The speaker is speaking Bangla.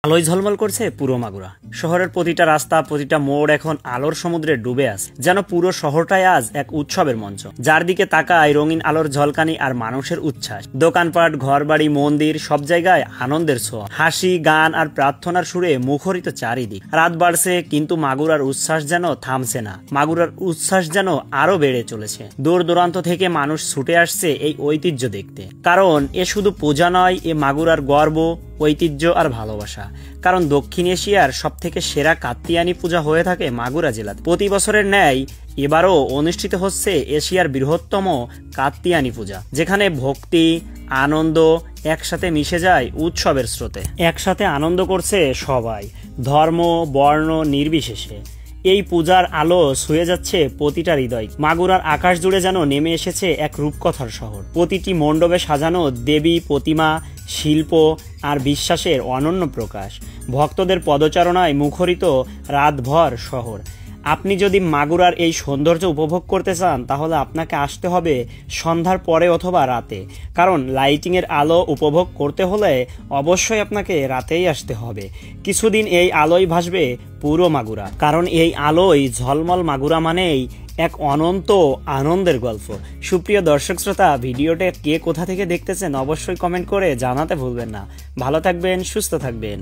আলোয় ঝলমল করছে পুরো মাগুরা। শহরের প্রতিটা রাস্তা, প্রতিটা মোড় এখন আলোর সমুদ্রে ডুবে আছে, যেন পুরো শহরটাই আজ এক উৎসবের মঞ্চ। যার দিকে তাকায় রঙিন আলোর ঝলকানি আর মানুষের উচ্ছ্বাস। দোকানপাট, ঘরবাড়ি, মন্দির, সব জায়গায় আনন্দের ছোঁয়া, হাসি, গান আর প্রার্থনার সুরে মুখরিত চারিদিক। রাত বাড়ছে, কিন্তু মাগুরার উচ্ছ্বাস যেন থামছে না। মাগুরার উচ্ছ্বাস যেন আরো বেড়ে চলেছে। দূর দূরান্ত থেকে মানুষ ছুটে আসছে এই ঐতিহ্য দেখতে, কারণ এ শুধু পূজা নয়, এ মাগুরার গর্ব, ঐতিহ্য আর ভালোবাসা। কারণ দক্ষিণ এশিয়ার সব থেকে সেরা কাত্তিয়ানী পূজা হয়ে থাকে মাগুরা জেলাতে। প্রতি বছরের ন্যায় এবারও অনুষ্ঠিত হচ্ছে এশিয়ার বৃহত্তম কাত্তিয়ানী পূজা, যেখানে ভক্তি, আনন্দ একসাথে মিশে যায় উৎসবের স্রোতে। একসাথে আনন্দ করছে সবাই, ধর্ম, বর্ণ নির্বিশেষে। এই পূজার আলো ছুঁয়ে যাচ্ছে প্রতিটা হৃদয়। মাগুরার আকাশ জুড়ে যেন নেমে এসেছে এক রূপকথার শহর। প্রতিটি মণ্ডপে সাজানো দেবী প্রতিমা, শিল্প আর বিশ্বাসের অনন্য প্রকাশ। ভক্তদের পদচারণায় মুখরিত রাতভর শহর। আপনি যদি মাগুরার এই সৌন্দর্য উপভোগ করতে চান, তাহলে আপনাকে আসতে হবে সন্ধ্যার পরে অথবা রাতে, কারণ লাইটিংয়ের আলো উপভোগ করতে হলে অবশ্যই আপনাকে রাতেই আসতে হবে। কিছুদিন এই আলোয় ভাসবে পুরো মাগুরা, কারণ এই আলোয় ঝলমল মাগুরা মানেই এক অনন্ত আনন্দের গল্প। সুপ্রিয় দর্শক শ্রোতা, ভিডিওটা কে কোথা থেকে দেখতেছেন অবশ্যই কমেন্ট করে জানাতে ভুলবেন না। ভালো থাকবেন, সুস্থ থাকবেন।